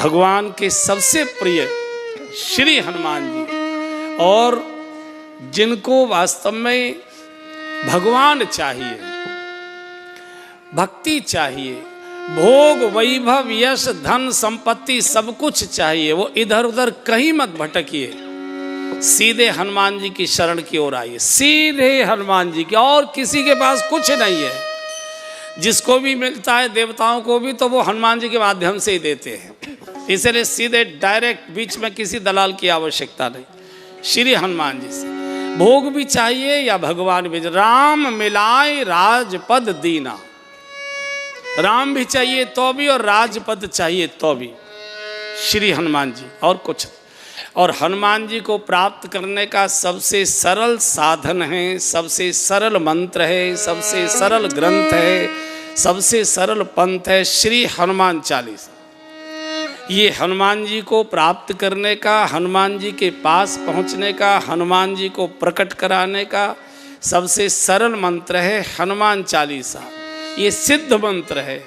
भगवान के सबसे प्रिय श्री हनुमान जी, और जिनको वास्तव में भगवान चाहिए, भक्ति चाहिए, भोग वैभव यश धन संपत्ति सब कुछ चाहिए, वो इधर उधर कहीं मत भटकिए, सीधे हनुमान जी की शरण की ओर आइए, सीधे हनुमान जी की। और किसी के पास कुछ नहीं है, जिसको भी मिलता है देवताओं को भी तो वो हनुमान जी के माध्यम से ही देते हैं, इसलिए सीधे डायरेक्ट, बीच में किसी दलाल की आवश्यकता नहीं, श्री हनुमान जी से। भोग भी चाहिए या भगवान भी, राम मिलाए राजपद दीना, राम भी चाहिए तो भी और राजपद चाहिए तो भी, श्री हनुमान जी, और कुछ। और हनुमान जी को प्राप्त करने का सबसे सरल साधन है, सबसे सरल मंत्र है, सबसे सरल ग्रंथ है, सबसे सरल पंथ है श्री हनुमान चालीसा। ये हनुमान जी को प्राप्त करने का, हनुमान जी के पास पहुंचने का, हनुमान जी को प्रकट कराने का सबसे सरल मंत्र है हनुमान चालीसा। ये सिद्ध मंत्र है,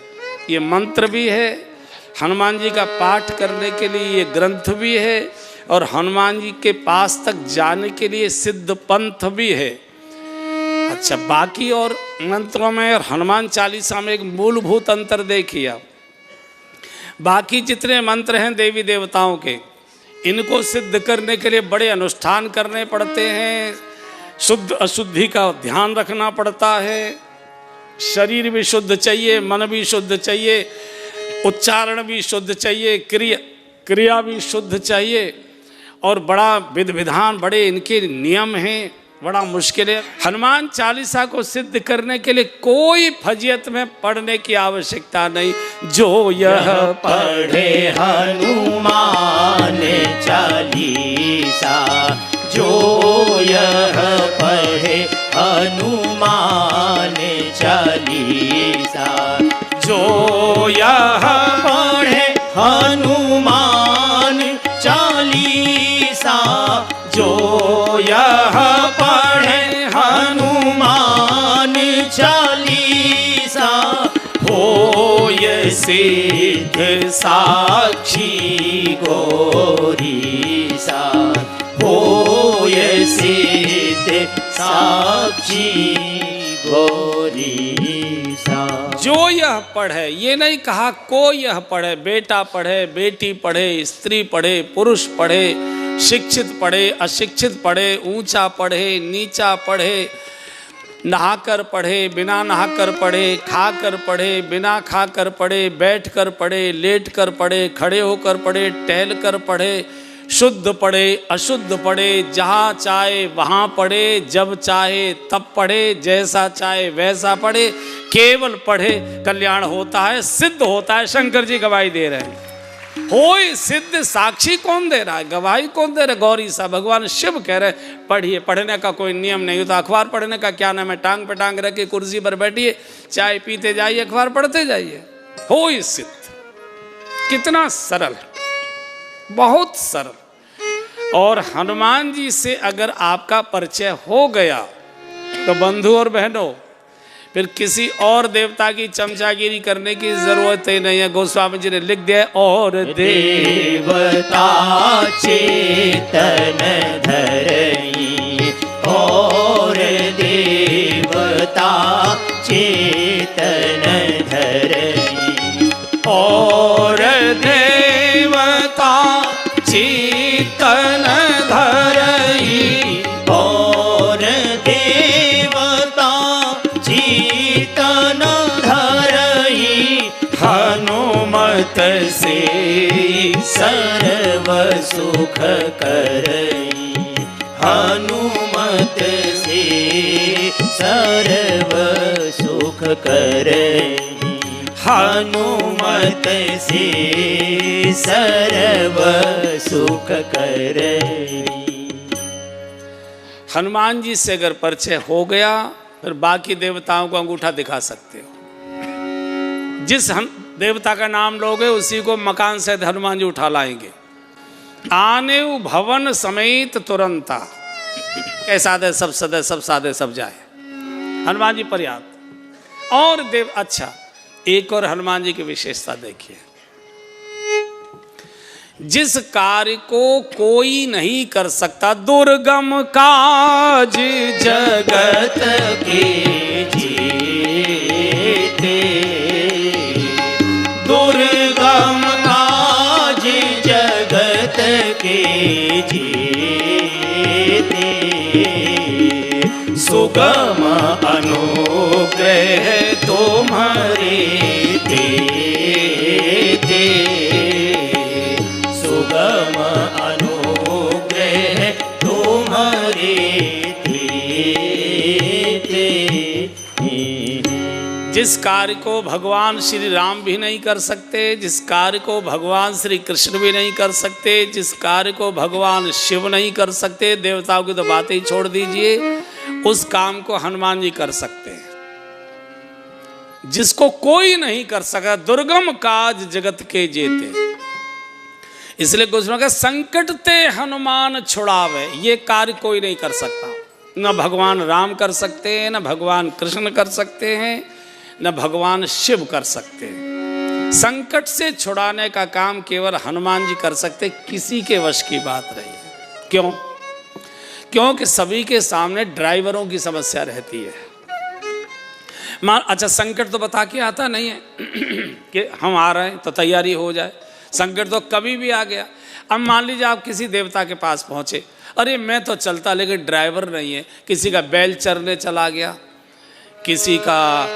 ये मंत्र भी है, हनुमान जी का पाठ करने के लिए ये ग्रंथ भी है, और हनुमान जी के पास तक जाने के लिए सिद्ध पंथ भी है। अच्छा, बाकी और मंत्रों में और हनुमान चालीसा में एक मूलभूत अंतर देखिए आप। बाकी जितने मंत्र हैं देवी देवताओं के, इनको सिद्ध करने के लिए बड़े अनुष्ठान करने पड़ते हैं, शुद्ध अशुद्धि का ध्यान रखना पड़ता है, शरीर भी शुद्ध चाहिए, मन भी शुद्ध चाहिए, उच्चारण भी शुद्ध चाहिए, क्रिया भी शुद्ध चाहिए, और बड़ा विधि विधान, बड़े इनके नियम हैं, बड़ा मुश्किल है। हनुमान चालीसा को सिद्ध करने के लिए कोई फजीयत में पढ़ने की आवश्यकता नहीं। जो यह पढ़े हनुमान चालीसा, जो यह पढ़े हनुमान चालीसा, जो यह पढ़े हनुमान चालीसा, जो यह पढ़े हनुमान चालीसा, होय सिद्ध साक्षी गौरीसा, होय सिद्ध साक्षी गौरीसा। जो यह पढ़े, ये नहीं कहा को यह पढ़े, बेटा पढ़े, बेटी पढ़े, स्त्री पढ़े, पुरुष पढ़े, शिक्षित पढ़े, अशिक्षित पढ़े, ऊंचा पढ़े, नीचा पढ़े, नहाकर पढ़े, बिना नहाकर पढ़े, खाकर पढ़े, बिना खाकर पढ़े, बैठकर पढ़े, लेटकर पढ़े, खड़े होकर पढ़े, टहलकर पढ़े, शुद्ध पढ़े, अशुद्ध पढ़े, जहाँ चाहे वहाँ पढ़े, जब चाहे तब पढ़े, जैसा चाहे वैसा पढ़े, केवल पढ़े कल्याण होता है, सिद्ध होता है। शंकर जी गवाही दे रहे हैं। होय सिद्ध साक्षी कौन दे रहा है, गवाही कौन दे रहा है? गौरी सा भगवान शिव कह रहे पढ़िए। पढ़ने का कोई नियम नहीं होता, अखबार पढ़ने का क्या नाम है, टांग पे टांग रखे कुर्सी पर बैठिए, चाय पीते जाइए, अखबार पढ़ते जाइए। होय सिद्ध, कितना सरल है, बहुत सरल। और हनुमान जी से अगर आपका परिचय हो गया तो बंधु और बहनों, फिर किसी और देवता की चमचागिरी करने की जरूरत ही नहीं है। गोस्वामी जी ने लिख दिया, और देवता चेतन धरई, और देवता चेतन धरई, और देवता चेतन धरई, और देवता चेतन धरई, हनुमत से सर्व सुख करई, हनुमत से सर्व सुख करई, हनुमत से सर्व सुख करई। हनुमान जी से अगर परिचय हो गया, फिर बाकी देवताओं को अंगूठा दिखा सकते हो। जिस देवता का नाम लोगे उसी को मकान से हनुमान जी उठा लाएंगे। आने भवन समेत तुरंता, कैसा दे सब सदे सब सादे सब जाए, हनुमान जी पर्याप्त। और देव, अच्छा एक और हनुमान जी की विशेषता देखिए, जिस कार्य को कोई नहीं कर सकता, दुर्गम काज जगत के जीते, दुर्गम काज जगत के जीते, सुगम अनुग्रह तुम्हारे देते, सुगम अनुग्रह तुम्हारे देते। जिस कार्य को भगवान श्री राम भी नहीं कर सकते, जिस कार्य को भगवान श्री कृष्ण भी नहीं कर सकते, जिस कार्य को भगवान शिव नहीं कर सकते, देवताओं की तो बातें ही छोड़ दीजिए, उस काम को हनुमान जी कर सकते हैं, जिसको कोई नहीं कर सका। दुर्गम काज जगत के जेते, इसलिए कुछ लोग संकट ते हनुमान छुड़ावे, ये कार्य कोई नहीं कर सकता। न भगवान राम कर सकते हैं, न भगवान कृष्ण कर सकते हैं, न भगवान शिव कर सकते हैं। संकट से छुड़ाने का काम केवल हनुमान जी कर सकते, किसी के वश की बात नहीं है। क्यों? क्योंकि सभी के सामने ड्राइवरों की समस्या रहती है। अच्छा, संकट तो बता के आता नहीं है कि हम आ रहे हैं तो तैयारी हो जाए। संकट तो कभी भी आ गया। अब मान लीजिए आप किसी देवता के पास पहुंचे, अरे मैं तो चलता लेकिन ड्राइवर नहीं है, किसी का बैल चरने चला गया, किसी का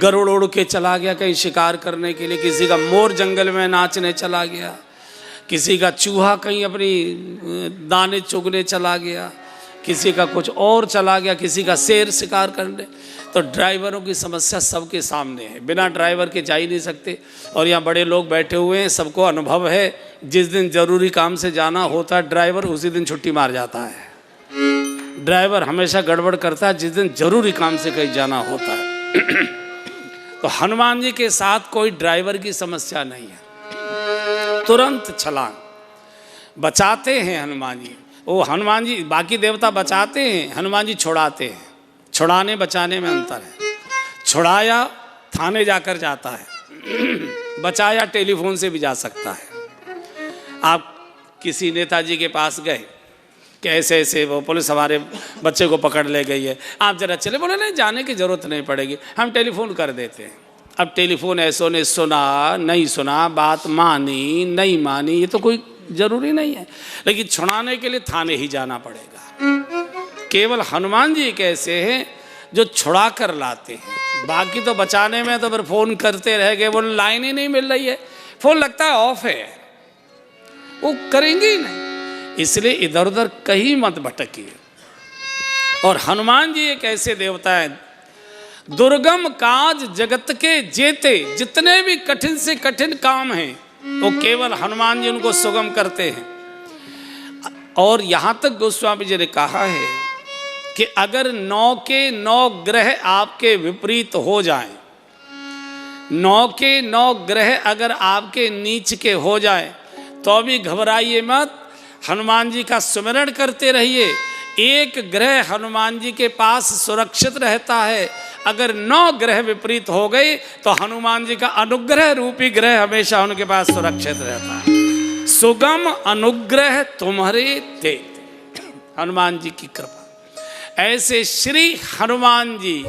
गरुड़ उड़ के चला गया कहीं शिकार करने के लिए, किसी का मोर जंगल में नाचने चला गया, किसी का चूहा कहीं अपनी दाने चुगने चला गया, किसी का कुछ और चला गया, किसी का शेर शिकार करने। तो ड्राइवरों की समस्या सबके सामने है, बिना ड्राइवर के जा ही नहीं सकते। और यहाँ बड़े लोग बैठे हुए हैं, सबको अनुभव है, जिस दिन जरूरी काम से जाना होता है ड्राइवर उसी दिन छुट्टी मार जाता है। ड्राइवर हमेशा गड़बड़ करता है जिस दिन जरूरी काम से कहीं जाना होता है। तो हनुमान जी के साथ कोई ड्राइवर की समस्या नहीं है, तुरंत छलांग बचाते हैं हनुमान जी। वो हनुमान जी, बाकी देवता बचाते हैं, हनुमान जी छुड़ाते हैं। छुड़ाने बचाने में अंतर है। छुड़ाया थाने जाकर जाता है, बचाया टेलीफोन से भी जा सकता है। आप किसी नेताजी के पास गए कि ऐसे ऐसे वो पुलिस हमारे बच्चे को पकड़ ले गई है, आप जरा चले, बोले नहीं जाने की जरूरत नहीं पड़ेगी, हम टेलीफोन कर देते हैं। अब टेलीफोन ऐसो ने सुना नहीं सुना, बात मानी नहीं मानी, ये तो कोई जरूरी नहीं है, लेकिन छुड़ाने के लिए थाने ही जाना पड़ेगा। केवल हनुमान जी एक ऐसे हैं जो छुड़ा कर लाते हैं, बाकी तो बचाने में तो फिर फोन करते रह गए, वो लाइन ही नहीं मिल रही है, फोन लगता है ऑफ है, वो करेंगे ही नहीं। इसलिए इधर उधर कहीं मत भटकिए। और हनुमान जी एक ऐसे देवता है, दुर्गम काज जगत के जेते, जितने भी कठिन से कठिन काम हैं वो केवल हनुमान जी उनको सुगम करते हैं। और यहाँ तक गोस्वामी जी ने कहा है कि अगर 9 के 9 ग्रह आपके विपरीत हो जाएं, 9 के 9 ग्रह अगर आपके नीच के हो जाएं, तो भी घबराइए मत, हनुमान जी का स्मरण करते रहिए। एक ग्रह हनुमान जी के पास सुरक्षित रहता है। अगर 9 ग्रह विपरीत हो गए तो हनुमान जी का अनुग्रह रूपी ग्रह हमेशा उनके पास सुरक्षित रहता है। सुगम अनुग्रह तुम्हारे देते, हनुमान जी की कृपा। ऐसे श्री हनुमान जी